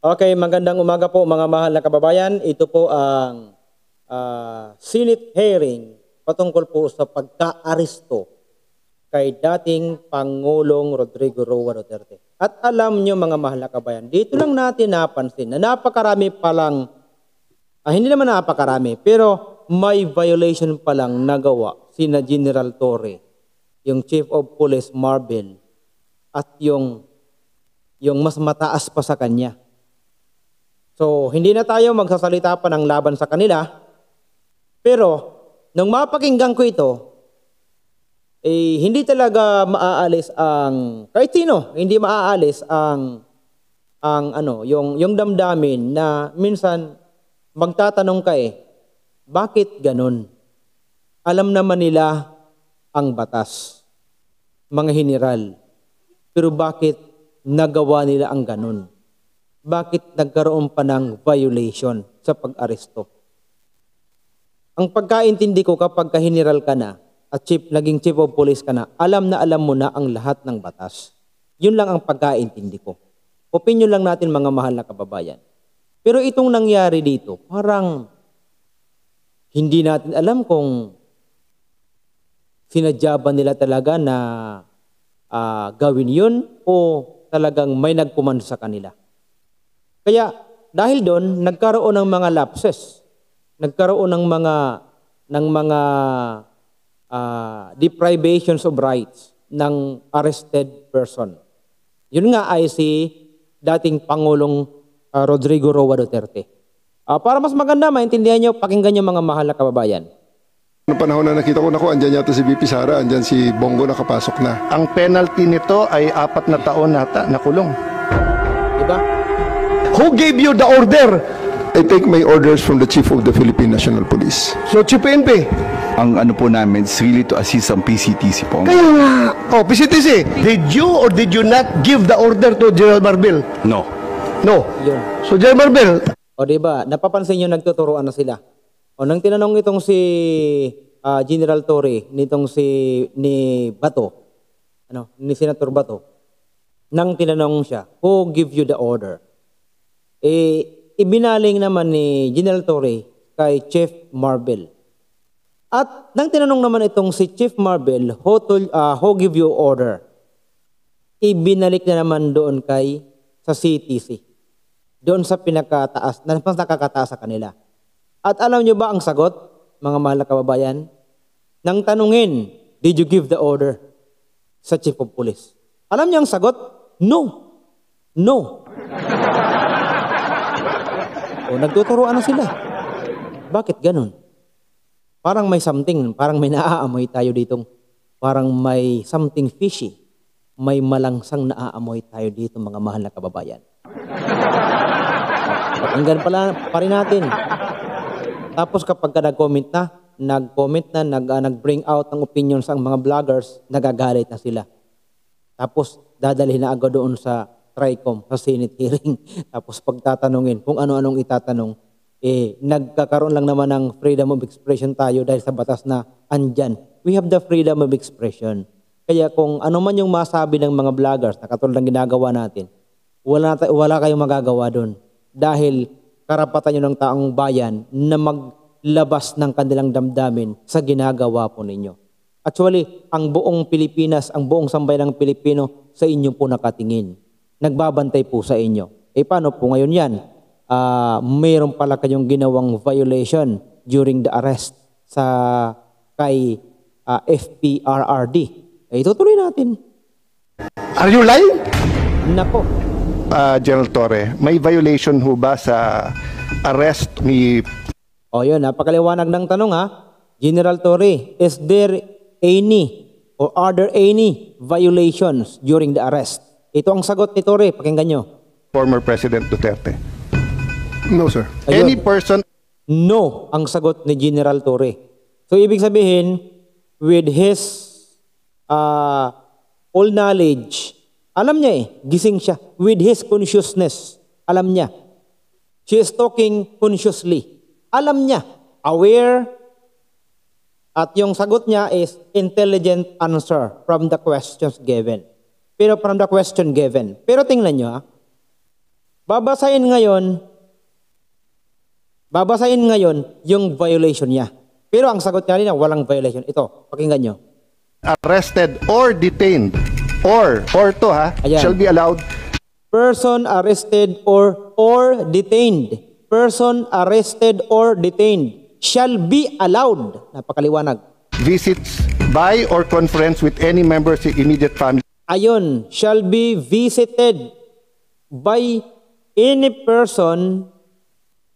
Okay, magandang umaga po mga mahal na kababayan. Ito po ang Senate hearing patungkol po sa pagka-aresto kay dating Pangulong Rodrigo Roa Duterte. At alam nyo mga mahal na kababayan, dito lang natin napansin na napakarami palang, hindi naman napakarami, pero may violation palang nagawa sina General Torre, yung Chief of Police Marvel, at yung mas mataas pa sa kanya. So, hindi na tayo magsasalita pa ng laban sa kanila. Pero, nung mapakinggan ko ito, hindi talaga maaalis ang, kahit sino, hindi maaalis yung damdamin na minsan magtatanong ka bakit ganun? Alam naman nila ang batas, mga general. Pero bakit nagawa nila ang ganun? Bakit nagkaroon pa ng violation sa pag-aresto? Ang pagkaintindi ko kapag ka-general ka na at naging chief of police ka na alam mo na ang lahat ng batas. Yun lang ang pagkaintindi ko. Opinion lang natin mga mahal na kababayan. Pero itong nangyari dito, parang hindi natin alam kung sinadya ba nila talaga na gawin yun o talagang may nagkumando sa kanila. Kaya dahil doon nagkaroon ng mga lapses, nagkaroon ng mga deprivations of rights ng arrested person. Yun nga ay si dating Pangulong Rodrigo Roa Duterte. Para mas maganda maintindihan nyo, pakinggan nyo mga mahal na kababayan. Noong panahon na nakita ko, andyan yata si VP Sara, andyan si Bongo nakapasok na. Ang penalty nito ay 4 na taon nata na kulong. Diba? Who gave you the order? I take my orders from the Chief of the Philippine National Police. So, Chief PNP. Ang ano po namin is really to assist ang PCTC po. Kaya nga. Oh, PCTC, did you or did you not give the order to General Marbil? No. No. Yun. So, General Marbil. O diba, napapansin nyo nagtuturuan na sila. O nang tinanong itong si General Torre, ni Bato, ni Senator Bato, nang tinanong siya, who give you the order? Ibinaling naman ni General Torre kay Chief Marvel. At nang tinanong naman itong si Chief Marvel, who give you order? Ibinalik na naman doon sa CTC. Doon sa pinakataas, mas nakakataas sa kanila. At alam nyo ba ang sagot, mga mahal na kababayan? Nang tanungin, did you give the order sa Chief of Police? Alam niyo ang sagot? No. No. O, nagtuturoan na sila. Bakit ganun? Parang may something, parang may naaamoy tayo ditong, parang may something fishy. May malangsang naaamoy tayo dito, mga mahal na kababayan. Pakinggan pa rin natin. Tapos kapag nag-comment na, nag-bring out ng opinion sa mga vloggers, nagagalit na sila. Tapos dadalhin na agad doon sa TRICOM, sa Senate hearing. Tapos pagtatanungin, kung ano-anong itatanong, nagkakaroon lang naman ng freedom of expression tayo dahil sa batas na andyan. We have the freedom of expression. Kaya kung ano man yung masabi ng mga vloggers, na katulad ng ginagawa natin, wala kayong magagawa doon. Dahil karapatan nyo ng taong bayan na maglabas ng kanilang damdamin sa ginagawa po ninyo. Actually, ang buong Pilipinas, ang buong sambayan ng Pilipino sa inyo po nakatingin. Nagbabantay po sa inyo. Paano po ngayon yan? Mayroon pala kayong ginawang violation during the arrest kay FPRRD. Itutuloy natin. Are you lying? Nako. General Torre, may violation ho ba sa arrest ni... O yun, napakaliwanag ng tanong General Torre, is there any or are there any violations during the arrest? Ito ang sagot ni Torre, pakinggan nyo. former President Duterte? No, sir. Ayun. Any person... No, ang sagot ni General Torre. So, ibig sabihin, with his all knowledge, alam niya gising siya. With his consciousness, alam niya. She is talking consciously. Alam niya, aware, at yung sagot niya is intelligent answer from the questions given. Pero from the question given. Pero tingnan niyo Babasahin ngayon yung violation niya. Pero ang sagot niya rin na walang violation. Ito, pakinggan nyo. Arrested or detained or to Ayan. shall be allowed Person arrested or detained. Person arrested or detained shall be allowed. Napakaliwanag. visits by or conference with any members of immediate family Ayon, shall be visited by any person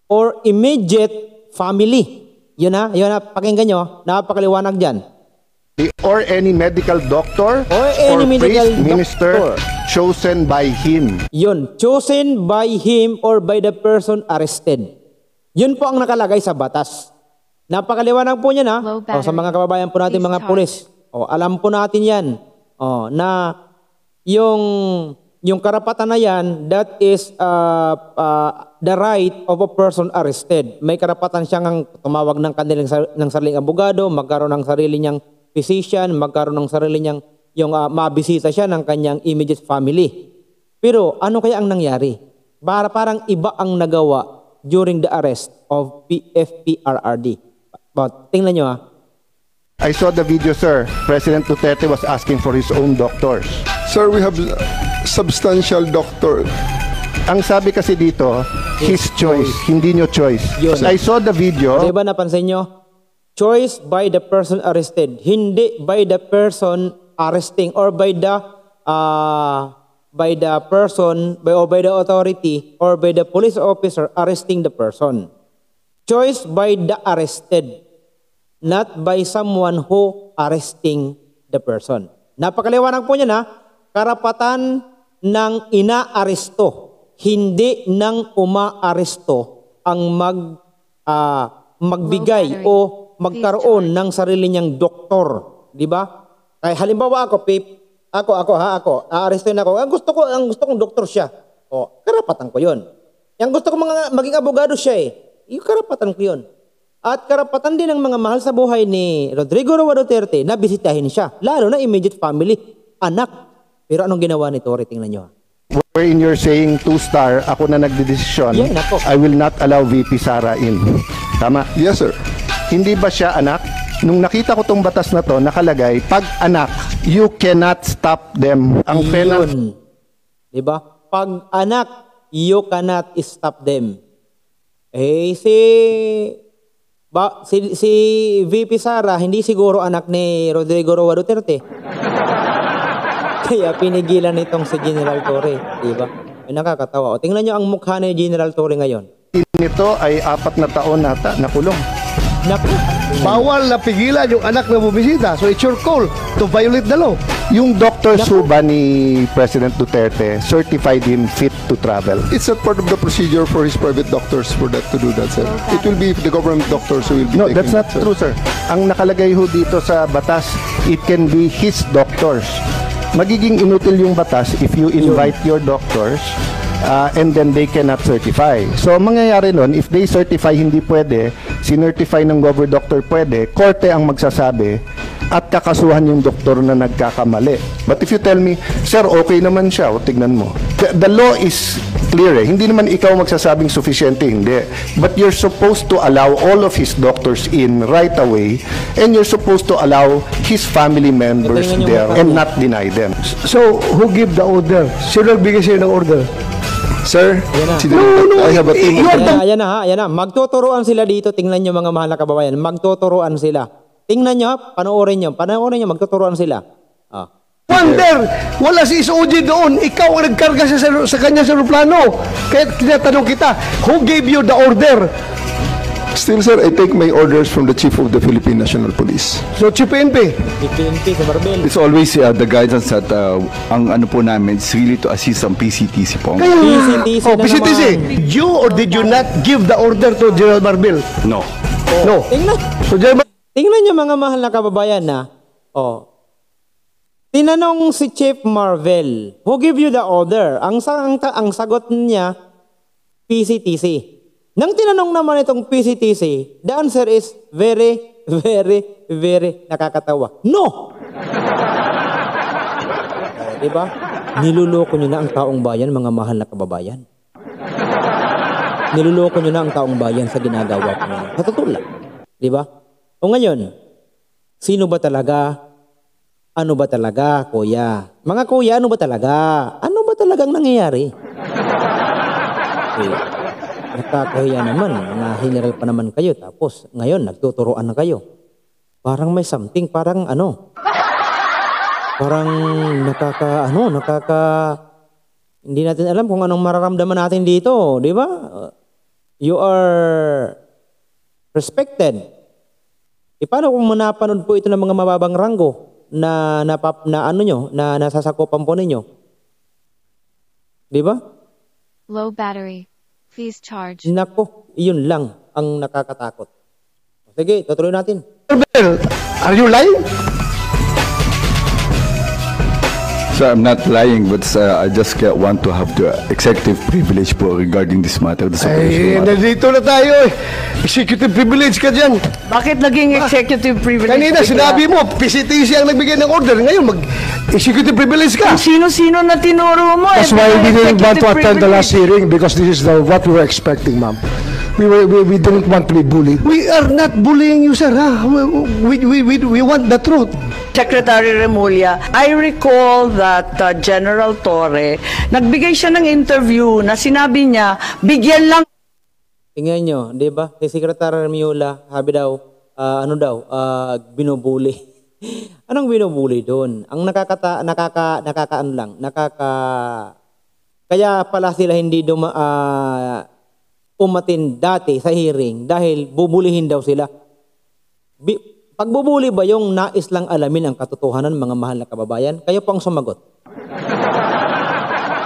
or immediate family. Yun na, pakinggan nyo, napakaliwanag dyan. or any medical doctor Or any medical priest, minister doctor. chosen by him. Yun, chosen by him or by the person arrested. Yun po ang nakalagay sa batas. Napakaliwanag po niyan ha. Low O, sa mga kababayan po natin, Please mga charge. pulis. O, alam po natin yan. O, na yung karapatan na yan, that is the right of a person arrested. May karapatan siyang tumawag ng ng sariling abogado, magkaroon ng sarili niyang physician, magkaroon ng sarili niyang mabisita siya ng kanyang immediate family. Pero ano kaya ang nangyari? Parang iba ang nagawa during the arrest of FPRRD. But tingnan nyo ha. I saw the video, sir. President Duterte was asking for his own doctors. Sir, we have substantial doctor. Ang sabi kasi dito, his choice, hindi nyo choice. Yun. I saw the video. Diba napansin nyo? Choice by the person arrested. Hindi by the person arresting or by the person or by the authority or by the police officer arresting the person. Choice by the arrested, not by someone who arresting the person. Napakaliwanag po niyan ha. Karapatan ng inaaresto, hindi ng umaaresto ang magbigay o magkaroon ng sarili niyang doktor, di ba? Kaya halimbawa ako, aarestuin ako. Ang gusto kong doktor siya. O, karapatan ko 'yon. Yang gusto ko maging abogado siya yung karapatan ko 'yon. At karapatan din ng mga mahal sa buhay ni Rodrigo Roa Duterte na bisitahin siya, lalo na immediate family, anak. Pero anong ginawa ni Torre? Tingnan nyo. Wherein you're saying 2-star, ako na nagdedesisyon, Yan, nako. I will not allow VP Sara in. Tama? Yes, sir. Hindi ba siya anak? Nung nakita ko tong batas na to, nakalagay, pag anak, you cannot stop them. Ang penalty. Yun. Diba? Pag anak, you cannot stop them. Si VP Sara, hindi siguro anak ni Rodrigo Roa Duterte. Kaya pinigilan nitong si General Torre. Diba? Ay nakakatawa. O, tingnan nyo ang mukha ni General Torre ngayon. Nito ay 4 na taon nata nakulong. Naku. Bawal na pigilan yung anak na bubisita. So it's your call to violate the law. Yung Dr. Suba ni President Duterte certified him fit to travel. It's not part of the procedure for his private doctors for that to do that, sir. It will be the government doctors who will be No, taking that's not that, sir. true, sir. Ang nakalagay ho dito sa batas, it can be his doctors. Magiging inutil yung batas if you invite your doctors and then they cannot certify. So, mangyayari nun, if they certify hindi pwede, sinertify ng gover doctor pwede, korte ang magsasabi at kakasuhan yung doktor na nagkakamali. But if you tell me, sir, okay naman siya, o tignan mo. The law is clear eh. Hindi naman ikaw magsasabing sufficiente, hindi. But you're supposed to allow all of his doctors in right away and you're supposed to allow his family members Tingnan yung there mukha and niya. not deny them. So, who give the order? Sino nagbigay sa'yo ng order? Sir, Yan na. I have a team of Ayan na. Magtuturuan sila dito. Tingnan nyo mga mahal na kababayan. Magtuturuan sila. Tingnan nyo, panoorin nyo, magtuturuan sila. Wonder, wala si SOG doon. Ikaw ang nagkarga sa kanya sa aeroplano. Kaya tinatanong kita, who gave you the order? Still, sir, I take my orders from the Chief of the Philippine National Police. So, Chief PNP. PNP sa Barbel. It's always the guidance that ang ano po namin is really to assist ang PCTC po. PCTC na PCTC. naman. Did you or did you not give the order to General Marbil? No. No. Tingnan. So, General Tingnan nyo mga mahal na kababayan na, tinanong si Chief Marvel, who give you the order? Ang sagot niya, PCTC. Nang tinanong naman itong PCTC, the answer is very, very, very nakakatawa. No! Diba? Niluloko nyo na ang taong bayan, mga mahal na kababayan. niluloko nyo na ang taong bayan sa ginagawa ko ngayon. Sa totoo lang. Di ba? O ngayon, sino ba talaga? Ano ba talaga, kuya? Mga kuya, ano ba talaga? Ano ba talagang nangyayari? Nakakahiya naman. Mga general pa naman kayo. Tapos, ngayon, nagtuturoan na kayo. Parang may something, parang parang hindi natin alam kung anong mararamdaman natin dito. Di ba? You are respected. Paano kung manapanood po ito ng mga mababang ranggo na nasasakupan po ninyo? Di ba? Low battery. Please charge. Nako, iyon lang ang nakakatakot. Sige, tutuloy natin. Are you lying? So I'm not lying, but I just want to have the executive privilege po regarding this matter. The Nandito na tayo eh. Executive privilege ka dyan. Bakit naging executive privilege? Kanina sinabi mo, PCTC ang nagbigay ng order. Ngayon, mag-executive privilege ka. Sino-sino na tinuro mo? That's why we didn't want to attend the last hearing because this is what we were expecting, ma'am. We didn't want to be bullied. We are not bullying you, sir. Ha? We want the truth. Secretary Remulla, I recall that General Torre, nagbigay siya ng interview na sinabi niya, bigyan lang. Tingnan nyo, di ba? Si Secretary Remulla, sabi daw, binubuli. Anong binubuli doon? Ang kaya pala sila hindi umatin dati sa hearing dahil bubulihin daw sila. Pagbubuli ba yung nais lang alamin ang katotohanan, mga mahal na kababayan? Kayo po ang sumagot.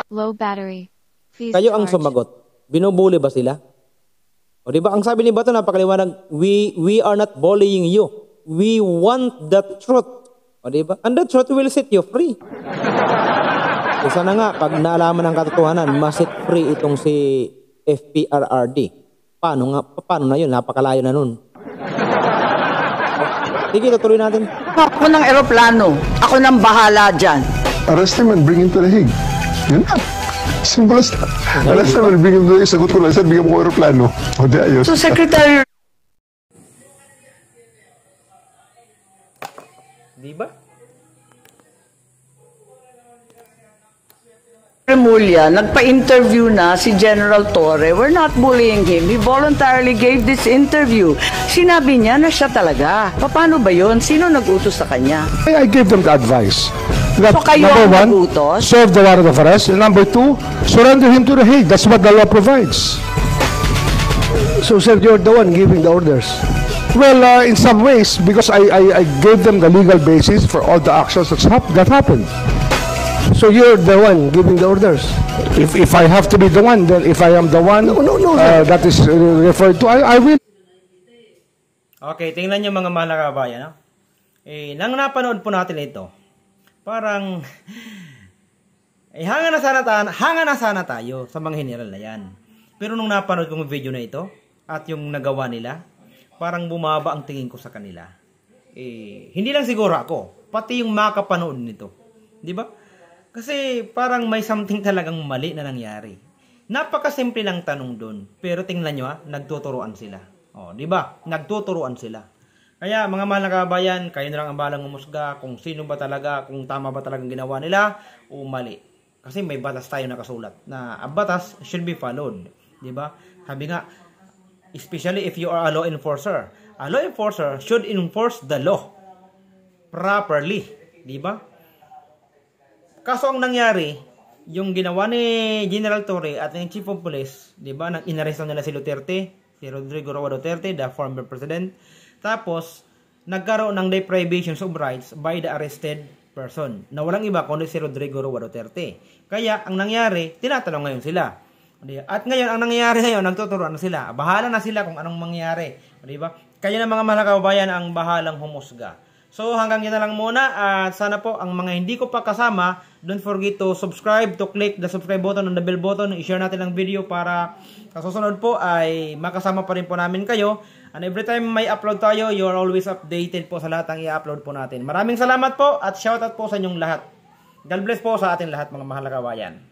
Low battery. Please Kayo ang charge. sumagot. Binubuli ba sila? O di ba ang sabi ni Bato napakaliwanag, we are not bullying you. We want the truth. O di ba? And the truth will set you free. Isa na nga, pag naalaman ang katotohanan, maset free itong si FPRRD. Paano na yun? Napakalayo na nun. Sige, tutuloy natin. Ako ng eroplano. Ako nang bahala dyan. Arrest him and bring him to the Hague. Yun na. Simple as that. Arrest him and bring him to the Hague. Sagot ko lang, sir, bigyan mo ko aeroplano. O di ayos. So, Secretary Di ba? Remulla, nagpa-interview na si General Torre. We're not bullying him. He voluntarily gave this interview. Sinabi niya na siya talaga. Paano ba yun? Sino nag-utos sa kanya? I gave them the advice. That, So, kayo number ang one, nag-utos? serve the warrant of arrest. And number two, surrender him to the Hague. That's what the law provides. So, sir, you're the one giving the orders. Well, in some ways, because I gave them the legal basis for all the actions that happened. So, you're the one giving the orders. If I have to be the one, then if I am the one No, that is referred to, I will. Okay, tingnan nyo mga mahal na kababayan. No? Nang napanood po natin ito, parang hanga na sana tayo sa mga general na yan. Pero nung napanood ko yung video na ito at yung nagawa nila, parang bumaba ang tingin ko sa kanila. Hindi lang siguro ako, pati yung makapanood nito. Di ba? Kasi parang may something talagang mali na nangyari. Napakasimple lang tanong doon. Pero tingnan nyo nagtuturuan sila. O, di ba? Nagtuturuan sila. Kaya mga mahal na kababayan, kayo na lang ang balang umusga kung sino ba talaga, kung tama ba talagang ginawa nila o mali. Kasi may batas tayo nakasulat na ang batas should be followed. Di ba? Sabi nga, especially if you are a law enforcer. A law enforcer should enforce the law properly. Di ba? Kaso ang nangyari, yung ginawa ni General Torre at ng Chief of Police, di ba, nang inaresto nila si Duterte, si Rodrigo Roa Duterte, the former president. Tapos, nagkaroon ng deprivation of rights by the arrested person, na walang iba kundi si Rodrigo Roa Duterte. Kaya, ang nangyari, tinatanong ngayon sila. At ngayon, ang nangyayari ngayon, nagtuturuan na sila. Bahala na sila kung anong mangyari. Di ba? Kaya na mga mahal na kababayan ang bahalang humusga. So hanggang yan na lang muna at sana po ang mga hindi ko pa kasama, don't forget to subscribe, to click the subscribe button and the bell button, i-share natin ang video para sa susunod po ay makasama pa rin po namin kayo. And every time may upload tayo, you are always updated po sa lahat ng i-upload po natin. Maraming salamat po at shoutout po sa inyong lahat. God bless po sa ating lahat mga mahal na kabayan.